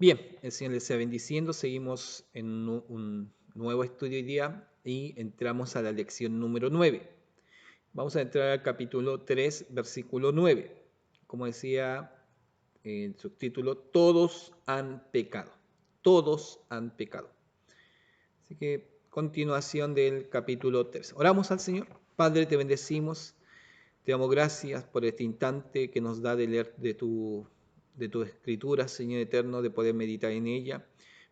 Bien, el Señor les sea bendiciendo. Seguimos en un nuevo estudio hoy día y entramos a la lección número 9. Vamos a entrar al capítulo 3, versículo 9. Como decía el subtítulo, todos han pecado. Todos han pecado. Así que continuación del capítulo 3. Oramos al Señor. Padre, te bendecimos. Te damos gracias por este instante que nos da de leer de tu escritura, Señor eterno, de poder meditar en ella.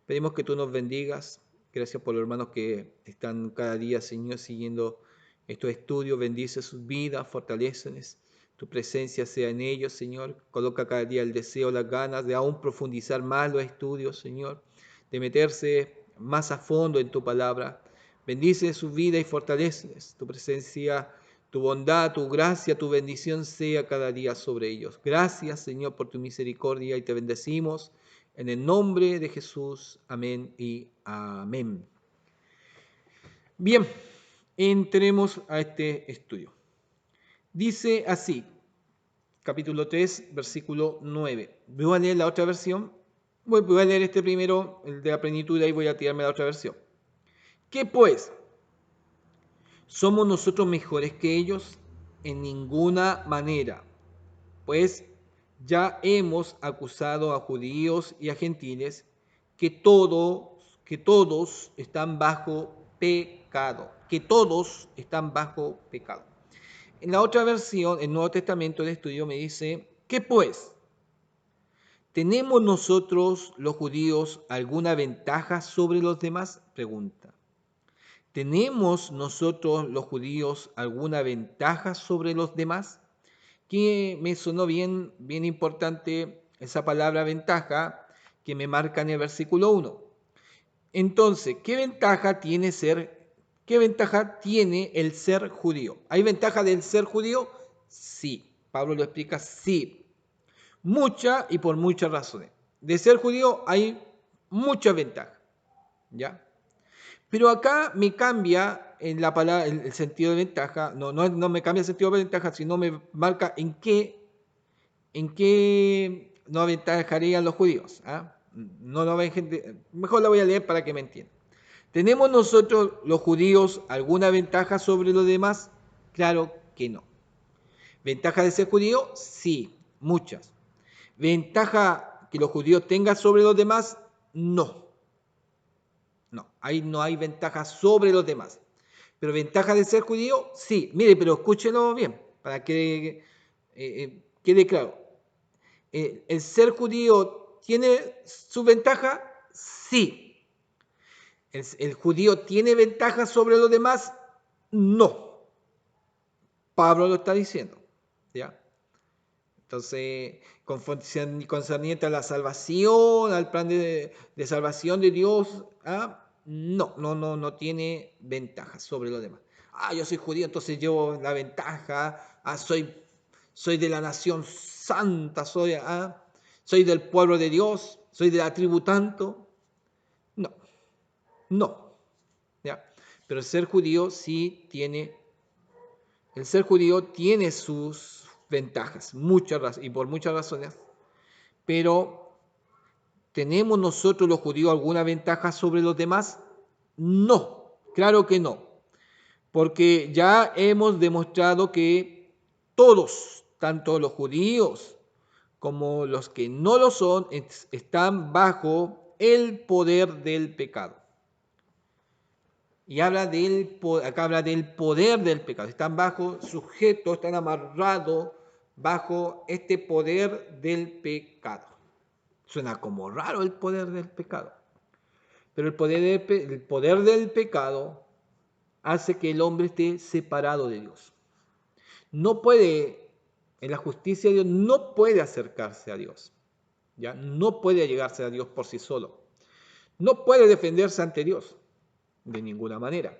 Pedimos que tú nos bendigas. Gracias por los hermanos que están cada día, Señor, siguiendo estos estudios. Bendice sus vidas, fortaléceles. Tu presencia sea en ellos, Señor. Coloca cada día el deseo, las ganas de aún profundizar más los estudios, Señor, de meterse más a fondo en tu palabra. Bendice su vida y fortaleceles. Tu presencia, tu bondad, tu gracia, tu bendición sea cada día sobre ellos. Gracias, Señor, por tu misericordia y te bendecimos en el nombre de Jesús. Amén y amén. Bien, entremos a este estudio. Dice así, capítulo 3, versículo 9. Voy a leer la otra versión. Voy a leer este primero, el de la plenitud, y ahí voy a tirarme la otra versión. ¿Qué pues? ¿Somos nosotros mejores que ellos? En ninguna manera. Pues ya hemos acusado a judíos y a gentiles que todos están bajo pecado, que todos están bajo pecado. En la otra versión, el Nuevo Testamento de estudio me dice, ¿qué pues? ¿Tenemos nosotros los judíos alguna ventaja sobre los demás? Pregunta. ¿Tenemos nosotros los judíos alguna ventaja sobre los demás? Que me sonó bien importante esa palabra ventaja que me marca en el versículo 1. Entonces, qué ventaja tiene el ser judío? ¿Hay ventaja del ser judío? Sí. Pablo lo explica, sí. Mucha y por muchas razones. De ser judío hay mucha ventaja, ¿ya? Pero acá me cambia en la palabra, el sentido de ventaja, no me cambia el sentido de ventaja, sino me marca en qué no aventajarían los judíos. ¿Ah? No lo ven gente, mejor la voy a leer para que me entiendan. ¿Tenemos nosotros los judíos alguna ventaja sobre los demás? Claro que no. ¿Ventaja de ser judío? Sí, muchas. ¿Ventaja que los judíos tengan sobre los demás? No. No, ahí no hay ventaja sobre los demás. Pero ventaja de ser judío, sí. Mire, pero escúchelo bien, para que quede claro. ¿El ser judío tiene su ventaja? Sí. ¿El judío tiene ventaja sobre los demás? No. Pablo lo está diciendo. ¿Ya? Entonces, concerniente a la salvación, al plan de salvación de Dios, ¿ah? No tiene ventaja sobre los demás. Yo soy judío, entonces llevo la ventaja. Soy de la nación santa, soy del pueblo de Dios, soy de la tribu tanto. No, ¿ya? Pero el ser judío tiene sus ventajas, y por muchas razones, pero ¿tenemos nosotros los judíos alguna ventaja sobre los demás? No, claro que no, porque ya hemos demostrado que todos, tanto los judíos como los que no lo son, están bajo el poder del pecado. Y acá habla del poder del pecado. Están sujetos, están amarrados bajo este poder del pecado. Suena como raro el poder del pecado. Pero el poder del pecado hace que el hombre esté separado de Dios. En la justicia de Dios, no puede acercarse a Dios. ¿Ya? No puede llegarse a Dios por sí solo. No puede defenderse ante Dios de ninguna manera.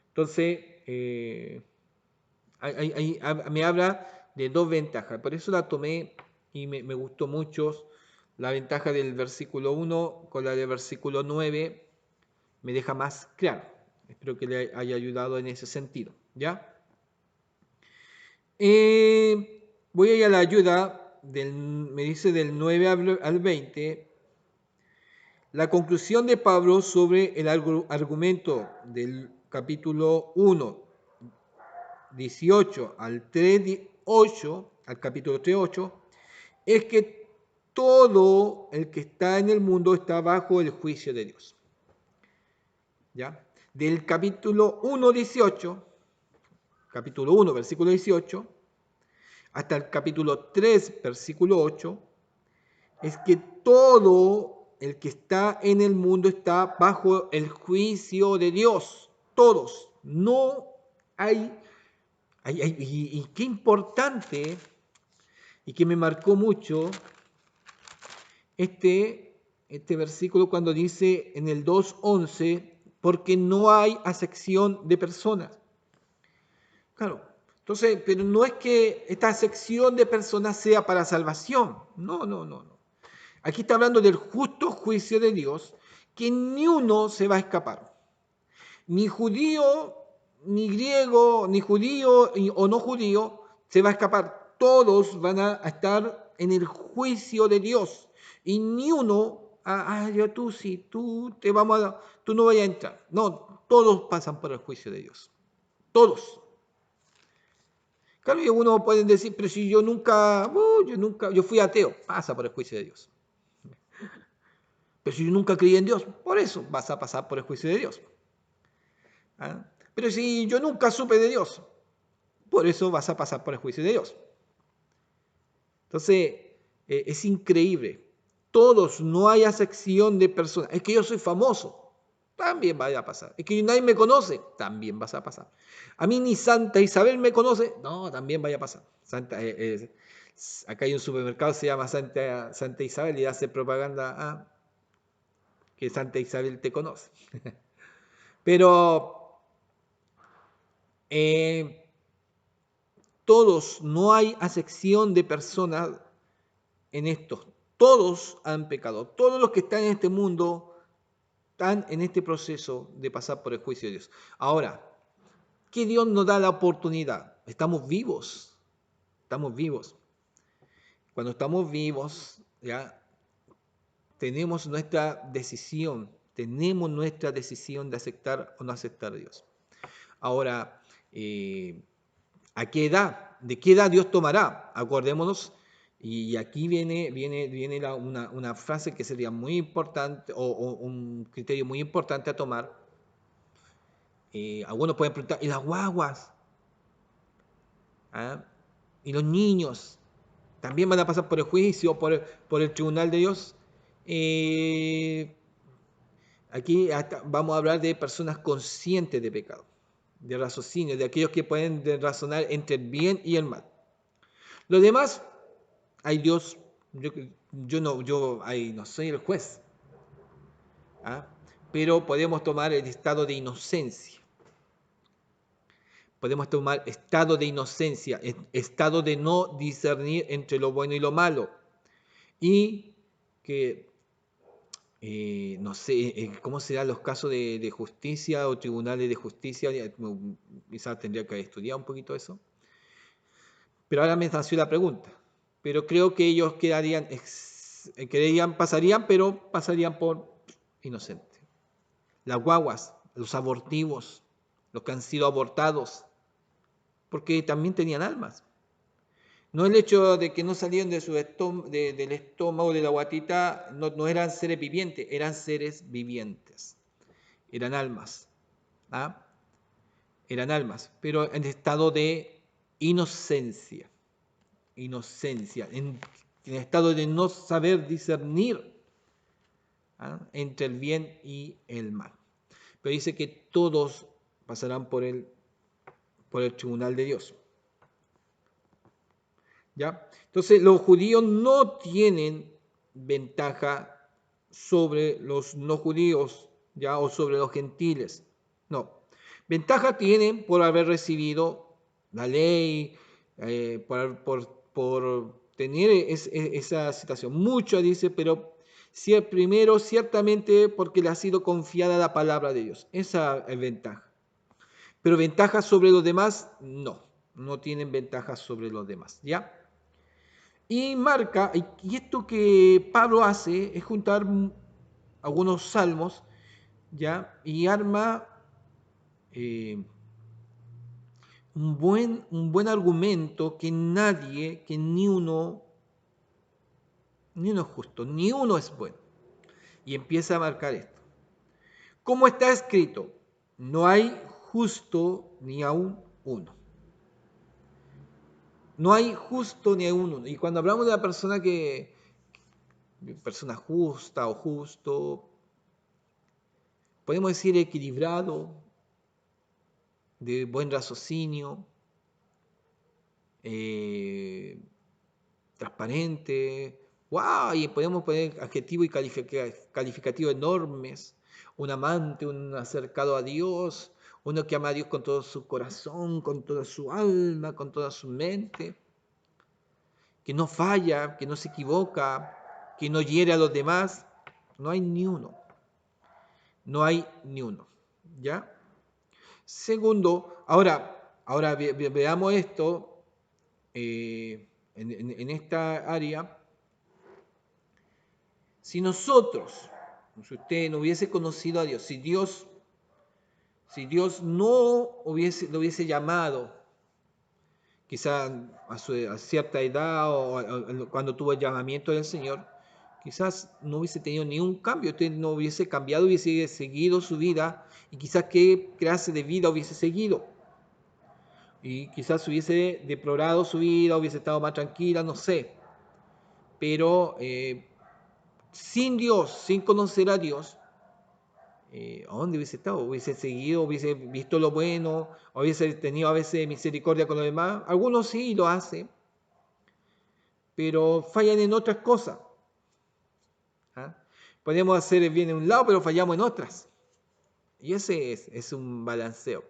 Entonces, me habla de dos ventajas. Por eso la tomé y me gustó mucho. La ventaja del versículo 1 con la del versículo 9 me deja más claro. Espero que le haya ayudado en ese sentido. ¿Ya? Voy a ir a la ayuda, me dice del 9 al 20. La conclusión de Pablo sobre el argumento del capítulo 1, 18 al 3, 8, al capítulo 3, 8, es que todo el que está en el mundo está bajo el juicio de Dios. ¿Ya? Del capítulo 1, 18, capítulo 1, versículo 18, hasta el capítulo 3, versículo 8, es que todo el que está en el mundo está bajo el juicio de Dios. Todos. No hay y qué importante y que me marcó mucho este versículo cuando dice en el 2:11, porque no hay acepción de personas. Claro, entonces, pero no es que esta acepción de personas sea para salvación. No, no, no, no. Aquí está hablando del justo juicio de Dios, que ni uno se va a escapar. Ni judío, ni griego, ni judío o no judío se va a escapar. Todos van a estar en el juicio de Dios. Y ni uno, yo tú sí, tú no vayas a entrar. No, todos pasan por el juicio de Dios. Todos. Claro, y uno puede decir, pero si yo nunca, yo fui ateo, pasa por el juicio de Dios. Pero si yo nunca creí en Dios, por eso vas a pasar por el juicio de Dios. ¿Ah? Pero si yo nunca supe de Dios, por eso vas a pasar por el juicio de Dios. Entonces, es increíble. Todos, no hay acepción de personas. Es que yo soy famoso, también vaya a pasar. Es que nadie me conoce, también vas a pasar. A mí ni Santa Isabel me conoce, no, también vaya a pasar. Acá hay un supermercado que se llama Santa Isabel y hace propaganda que Santa Isabel te conoce. Pero todos, no hay acepción de personas en esto. Todos han pecado. Todos los que están en este mundo están en este proceso de pasar por el juicio de Dios. Ahora, ¿qué Dios nos da la oportunidad? Estamos vivos. Estamos vivos. Cuando estamos vivos, ya tenemos nuestra decisión. Tenemos nuestra decisión de aceptar o no aceptar a Dios. Ahora, ¿a qué edad? ¿De qué edad Dios tomará? Acordémonos, y aquí viene una frase que sería muy importante o un criterio muy importante a tomar. Algunos pueden preguntar, ¿y las guaguas? ¿Ah? ¿Y los niños? ¿También van a pasar por el juicio, por el tribunal de Dios? Aquí vamos a hablar de personas conscientes de pecado, de raciocinio, de aquellos que pueden razonar entre el bien y el mal. Lo demás, hay Dios, no soy el juez, pero podemos tomar el estado de inocencia. Podemos tomar estado de inocencia, estado de no discernir entre lo bueno y lo malo. Y que, no sé, ¿cómo serán los casos de justicia o tribunales de justicia? Quizás tendría que estudiar un poquito eso. Pero ahora me nació la pregunta. Pero creo que ellos pasarían, pero pasarían por inocentes. Las guaguas, los abortivos, los que han sido abortados, porque también tenían almas. No el hecho de que no salían de del estómago, de la guatita, no eran seres vivientes, eran seres vivientes. Eran almas. Eran almas, pero en estado de inocencia. En estado de no saber discernir entre el bien y el mal. Pero dice que todos pasarán por el tribunal de Dios. ¿Ya? Entonces, los judíos no tienen ventaja sobre los no judíos, ¿ya? O sobre los gentiles. No. Ventaja tienen por haber recibido la ley, por tener esa situación. Mucho dice, pero primero ciertamente porque le ha sido confiada la palabra de Dios. Esa es ventaja. Pero ventaja sobre los demás, no tienen ventaja sobre los demás, ¿ya? Y marca, y esto que Pablo hace es juntar algunos salmos, ¿ya? Y arma un buen argumento que nadie, que ni uno es justo, ni uno es bueno. Y empieza a marcar esto. Como está escrito, no hay justo ni aún uno. No hay justo ni aún uno. Y cuando hablamos de la persona justa o justo, podemos decir equilibrado, de buen raciocinio, transparente, wow, y podemos poner adjetivos y calificativos enormes, un amante, un acercado a Dios, uno que ama a Dios con todo su corazón, con toda su alma, con toda su mente, que no falla, que no se equivoca, que no hiere a los demás. No hay ni uno, no hay ni uno, ¿ya? Segundo, ahora veamos esto en esta área. Si nosotros, si usted no hubiese conocido a Dios, si Dios no lo hubiese llamado, quizá a cierta edad o cuando tuvo el llamamiento del Señor, quizás no hubiese tenido ningún cambio, usted no hubiese cambiado, hubiese seguido su vida y quizás qué clase de vida hubiese seguido. Y quizás hubiese deplorado su vida, hubiese estado más tranquila, no sé. Pero sin Dios, sin conocer a Dios, ¿a dónde hubiese estado? ¿Hubiese seguido, hubiese visto lo bueno, hubiese tenido a veces misericordia con los demás? Algunos sí lo hacen, pero fallan en otras cosas. ¿Ah? Podemos hacer el bien en un lado, pero fallamos en otras. Y ese es un balanceo.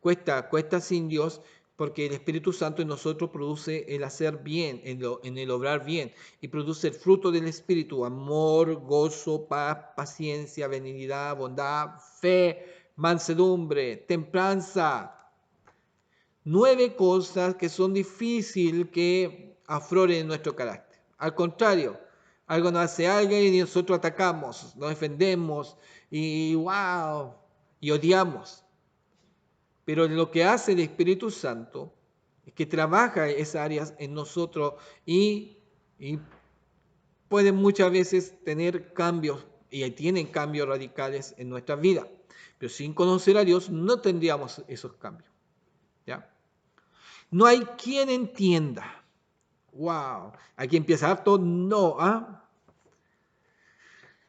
Cuesta sin Dios, porque el Espíritu Santo en nosotros produce el hacer bien, en el obrar bien, y produce el fruto del Espíritu: amor, gozo, paz, paciencia, benignidad, bondad, fe, mansedumbre, templanza. 9 cosas que son difíciles que afloren en nuestro carácter. Al contrario, algo nos hace alguien y nosotros atacamos, nos defendemos y wow, y odiamos. Pero lo que hace el Espíritu Santo es que trabaja esas áreas en nosotros y pueden muchas veces tener cambios, y tienen cambios radicales en nuestra vida. Pero sin conocer a Dios no tendríamos esos cambios. ¿Ya? No hay quien entienda. Wow, aquí empieza harto no, ¿ah?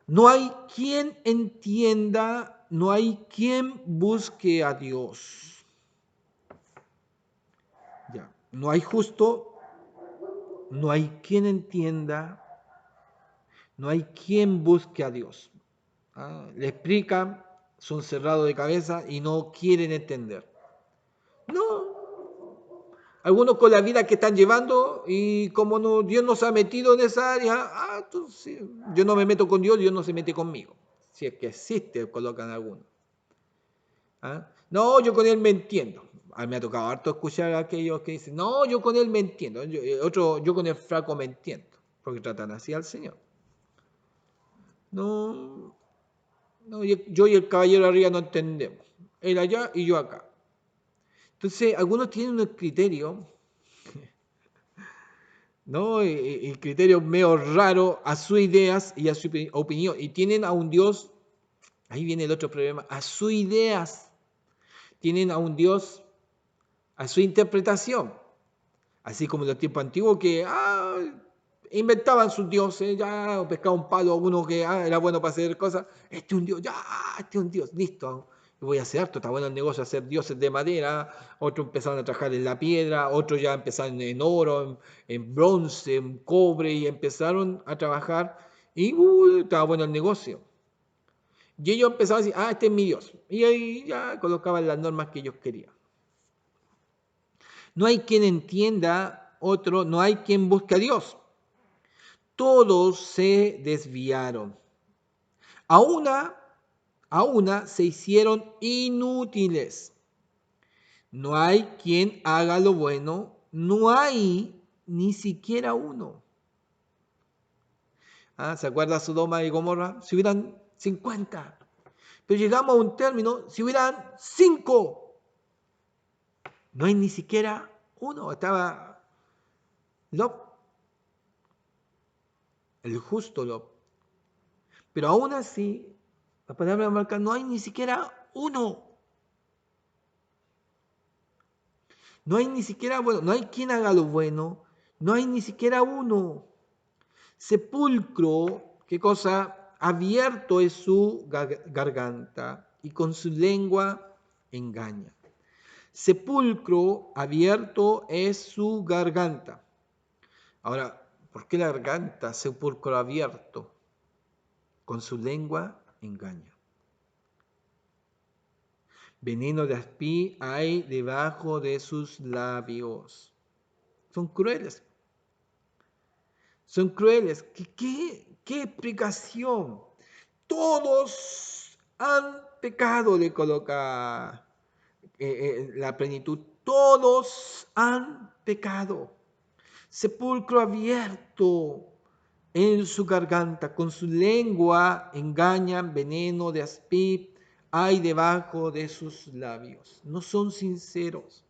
No hay quien entienda, no hay quien busque a Dios. Ya, no hay justo, no hay quien entienda, no hay quien busque a Dios. ¿Ah? Le explican, son cerrados de cabeza y no quieren entender. No, algunos con la vida que están llevando y como no, Dios no se ha metido en esa área, entonces, yo no me meto con Dios, Dios no se mete conmigo. Si es que existe, colocan algunos. ¿Ah? No, yo con Él me entiendo. A mí me ha tocado harto escuchar a aquellos que dicen, no, yo con Él me entiendo. Yo con el flaco me entiendo, porque tratan así al Señor. No, no, yo y el caballero arriba no entendemos. Él allá y yo acá. Entonces, algunos tienen un criterio, ¿no? El criterio medio raro a sus ideas y a su opinión. Y tienen a un Dios, ahí viene el otro problema, a sus ideas. Tienen a un Dios a su interpretación. Así como en los tiempos antiguos que inventaban sus dioses, ya pescaban un palo a uno que era bueno para hacer cosas. Este es un dios, ya, este es un dios, listo. Voy a hacer harto, está bueno el negocio, hacer dioses de madera. Otros empezaron a trabajar en la piedra, otros ya empezaron en oro, en bronce, en cobre, y empezaron a trabajar. Y estaba bueno el negocio. Y ellos empezaban a decir, este es mi dios. Y ahí ya colocaban las normas que ellos querían. No hay quien entienda otro, no hay quien busque a Dios. Todos se desviaron. A una se hicieron inútiles. No hay quien haga lo bueno, no hay ni siquiera uno. ¿Se acuerda Sodoma y Gomorra? Si hubieran 50. Pero llegamos a un término, si hubieran 5, no hay ni siquiera uno. Estaba Lot, el justo Lot. Pero aún así, la palabra marca, no hay ni siquiera uno. No hay ni siquiera, bueno, no hay quien haga lo bueno, no hay ni siquiera uno. Sepulcro, ¿qué cosa? Abierto es su garganta y con su lengua engaña. Sepulcro abierto es su garganta. Ahora, ¿por qué la garganta? Sepulcro abierto. Con su lengua engaña. Veneno de aspi hay debajo de sus labios. Son crueles. Son crueles. ¿Qué explicación? Todos han pecado, le coloca la plenitud. Todos han pecado. Sepulcro abierto en su garganta, con su lengua engañan, veneno de aspi hay debajo de sus labios. No son sinceros.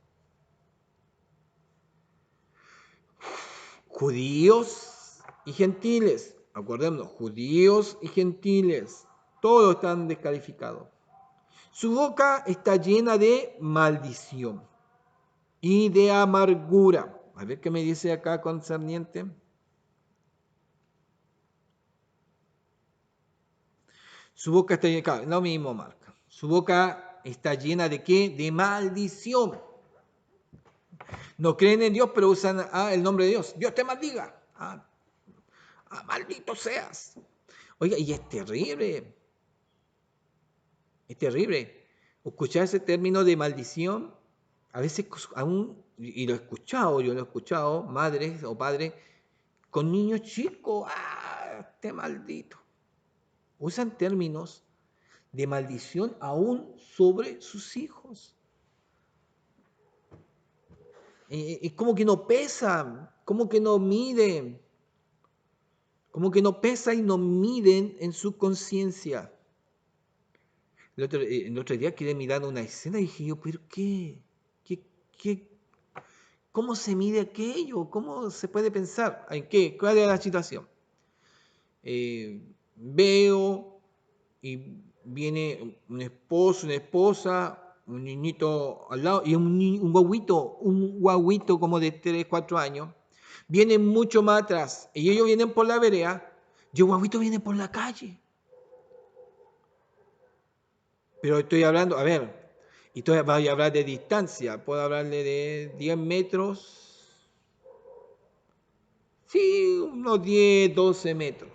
Judíos y gentiles, acordémonos, judíos y gentiles, todos están descalificados. Su boca está llena de maldición y de amargura. A ver qué me dice acá concerniente. Su boca está llena, claro, lo mismo marca. Su boca está llena de ¿qué? De maldición. No creen en Dios, pero usan el nombre de Dios. Dios te maldiga. Maldito seas. Oiga, y es terrible. Es terrible. Escuchar ese término de maldición, a veces aún, y lo he escuchado, yo lo he escuchado, madres o padres, con niños chicos, este maldito. Usan términos de maldición aún sobre sus hijos. Es como que no pesa, como que no miden, como que no pesa y no miden en su conciencia. El otro día quedé mirando una escena y dije yo, ¿pero qué? ¿Qué? ¿Cómo se mide aquello? ¿Cómo se puede pensar? ¿En qué? ¿Cuál es la situación? Veo y viene un esposo, una esposa, un niñito al lado y un guaguito como de 3, 4 años. Vienen mucho más atrás y ellos vienen por la vereda y el guaguito viene por la calle. Pero estoy hablando, a ver, y voy a hablar de distancia, puedo hablarle de 10 metros, sí, unos 10, 12 metros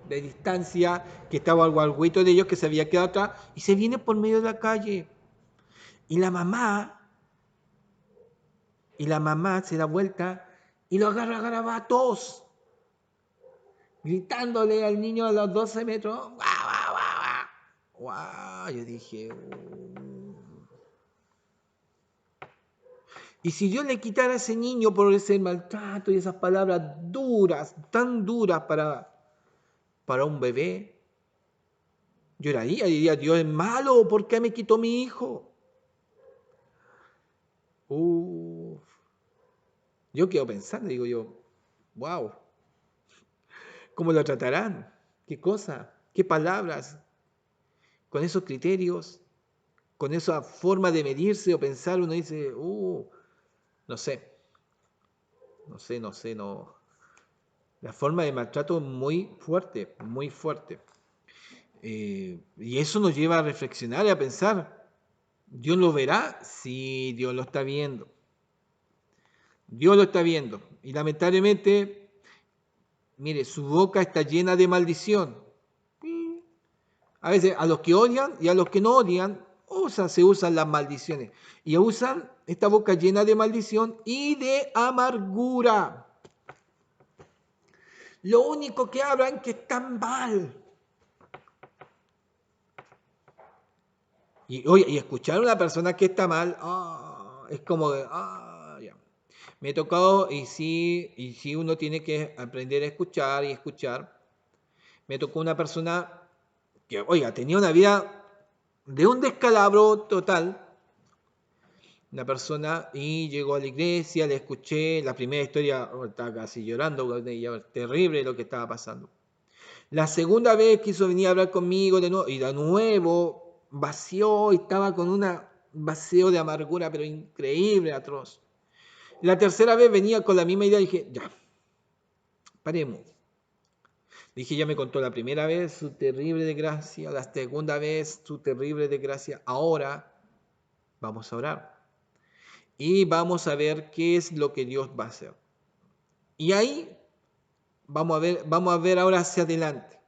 de distancia, que estaba el guaguito de ellos que se había quedado atrás y se viene por medio de la calle. Y la mamá se da vuelta y lo agarra a garabatos, gritándole al niño a los 12 metros, ¡guau, guau, guau, guau! ¡Guau! Yo dije, Y si Dios le quitara a ese niño por ese maltrato y esas palabras duras, tan duras para un bebé, lloraría, diría, Dios es malo, ¿por qué me quitó mi hijo? Yo quedo pensando, digo yo, wow, ¿cómo lo tratarán? ¿Qué cosa? ¿Qué palabras? Con esos criterios, con esa forma de medirse o pensar, uno dice, no sé, no. La forma de maltrato es muy fuerte, muy fuerte. Y eso nos lleva a reflexionar y a pensar, ¿Dios lo verá? Sí, Dios lo está viendo. Dios lo está viendo. Y lamentablemente, mire, su boca está llena de maldición. A veces a los que odian y a los que no odian, se usan las maldiciones. Y usan esta boca llena de maldición y de amargura. Lo único que hablan que están mal. Y escuchar a una persona que está mal, es como de, ya. Me he tocado, y sí uno tiene que aprender a escuchar y escuchar. Me tocó una persona que, oiga, tenía una vida de un descalabro total, una persona, y llegó a la iglesia, le escuché la primera historia, estaba casi llorando, terrible lo que estaba pasando. La segunda vez quiso venir a hablar conmigo de nuevo, y de nuevo vació, y estaba con un vacío de amargura, pero increíble, atroz. La tercera vez venía con la misma idea y dije, ya, paremos. Dije, ya me contó la primera vez su terrible desgracia, la segunda vez su terrible desgracia, ahora vamos a orar. Y vamos a ver qué es lo que Dios va a hacer. Y ahí vamos a ver ahora hacia adelante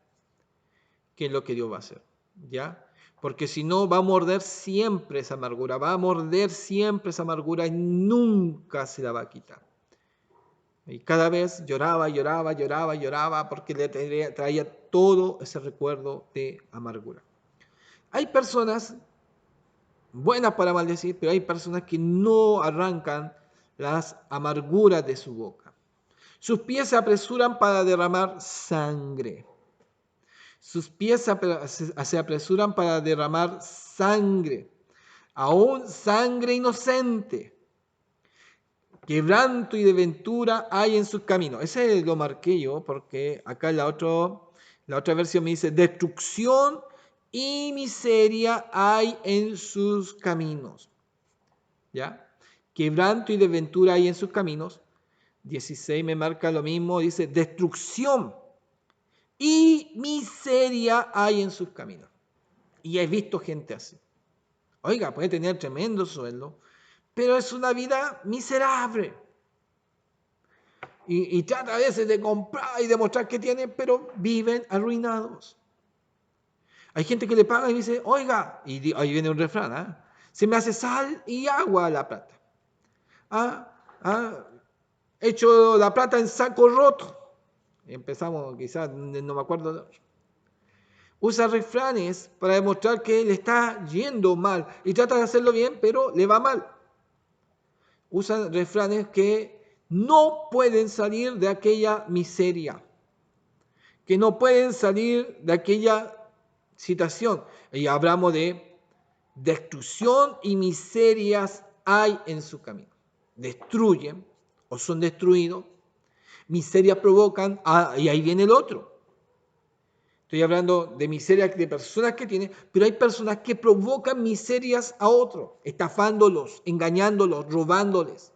qué es lo que Dios va a hacer. ¿Ya? Porque si no, va a morder siempre esa amargura, va a morder siempre esa amargura y nunca se la va a quitar. Y cada vez lloraba, lloraba, lloraba, lloraba porque le traía todo ese recuerdo de amargura. Hay personas buenas para maldecir, pero hay personas que no arrancan las amarguras de su boca. Sus pies se apresuran para derramar sangre. Sus pies se apresuran para derramar sangre, aún sangre inocente. Quebranto y desventura hay en sus caminos. Ese lo marqué yo porque acá en la otra versión me dice destrucción y miseria hay en sus caminos. ¿Ya? Quebranto y desventura hay en sus caminos. 16 me marca lo mismo, dice destrucción y miseria hay en sus caminos. Y he visto gente así. Oiga, puede tener tremendo sueldo, pero es una vida miserable. Y trata a veces de comprar y demostrar que tiene, pero viven arruinados. Hay gente que le paga y dice, oiga, y ahí viene un refrán, ¿eh? Se me hace sal y agua la plata. Hecho la plata en saco roto. Empezamos, quizás, no me acuerdo. Usa refranes para demostrar que le está yendo mal y trata de hacerlo bien, pero le va mal. Usan refranes que no pueden salir de aquella miseria, que no pueden salir de aquella situación. Y hablamos de destrucción y miserias hay en su camino. Destruyen o son destruidos, miserias provocan, y ahí viene el otro. Estoy hablando de miserias de personas que tienen, pero hay personas que provocan miserias a otros, estafándolos, engañándolos, robándoles.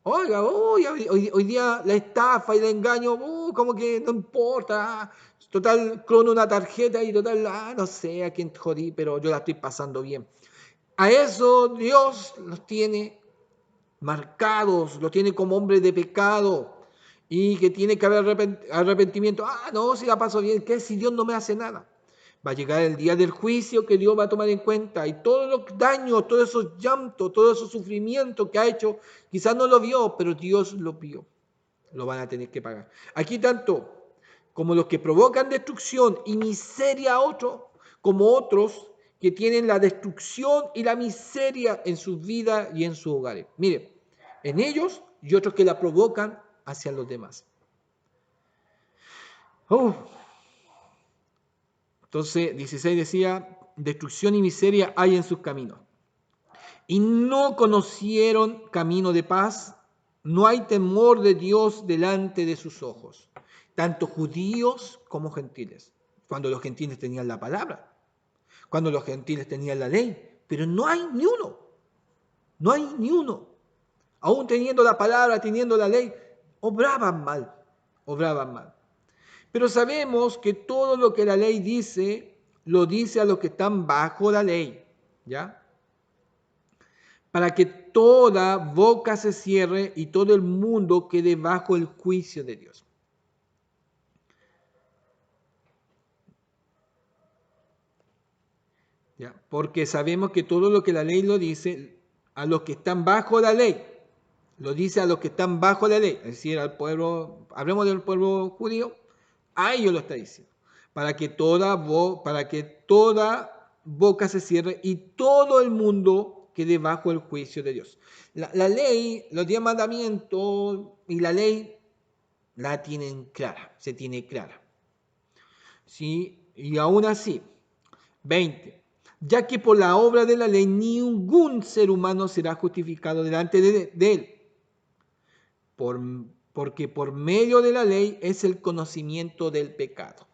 Oiga, hoy día la estafa y el engaño, como que no importa. Total, clono una tarjeta y total, no sé a quién jodí, pero yo la estoy pasando bien. A eso Dios los tiene marcados, los tiene como hombres de pecado y que tiene que haber arrepentimiento. No, si la paso bien, ¿qué si Dios no me hace nada? Va a llegar el día del juicio que Dios va a tomar en cuenta y todos los daños, todos esos llantos, todo ese sufrimiento que ha hecho, quizás no lo vio, pero Dios lo vio. Lo van a tener que pagar. Aquí tanto como los que provocan destrucción y miseria a otros, como otros que tienen la destrucción y la miseria en sus vidas y en sus hogares. Mire, en ellos y otros que la provocan hacia los demás. Entonces, 16 decía, destrucción y miseria hay en sus caminos. Y no conocieron camino de paz, no hay temor de Dios delante de sus ojos, tanto judíos como gentiles. Cuando los gentiles tenían la palabra, cuando los gentiles tenían la ley, pero no hay ni uno, no hay ni uno. Aún teniendo la palabra, teniendo la ley, obraban mal, obraban mal. Pero sabemos que todo lo que la ley dice, lo dice a los que están bajo la ley, ¿ya? Para que toda boca se cierre y todo el mundo quede bajo el juicio de Dios. ¿Ya? Porque sabemos que todo lo que la ley lo dice a los que están bajo la ley, lo dice a los que están bajo la ley, es decir, al pueblo, hablemos del pueblo judío, a ellos lo está diciendo, para que toda boca se cierre y todo el mundo quede bajo el juicio de Dios. La ley, los 10 mandamientos y la ley la tienen clara, se tiene clara. ¿sí? Y aún así, 20. Ya que por la obra de la ley ningún ser humano será justificado delante de él, porque por medio de la ley es el conocimiento del pecado.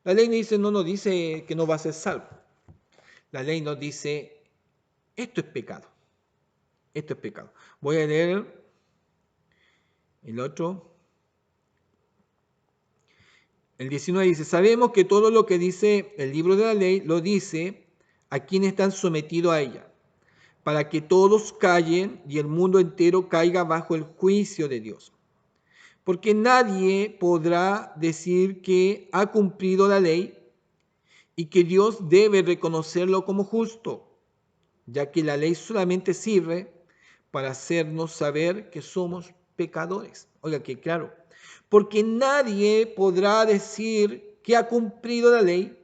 La ley no nos dice que no va a ser salvo. La ley nos dice, esto es pecado. Esto es pecado. Voy a leer el otro. El 19 dice, sabemos que todo lo que dice el libro de la ley lo dice a quienes están sometidos a ella, para que todos callen y el mundo entero caiga bajo el juicio de Dios. Porque nadie podrá decir que ha cumplido la ley y que Dios debe reconocerlo como justo, ya que la ley solamente sirve para hacernos saber que somos pecadores. Oiga, que claro, porque nadie podrá decir que ha cumplido la ley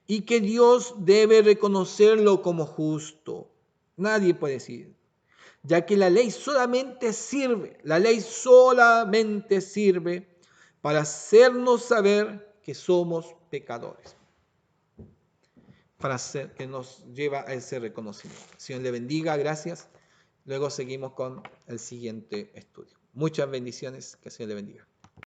y que Dios debe reconocerlo como justo. Nadie puede decir, ya que la ley solamente sirve para hacernos saber que somos pecadores, para hacer que nos lleva a ese reconocimiento. Señor le bendiga, gracias. Luego seguimos con el siguiente estudio. Muchas bendiciones, que el Señor le bendiga.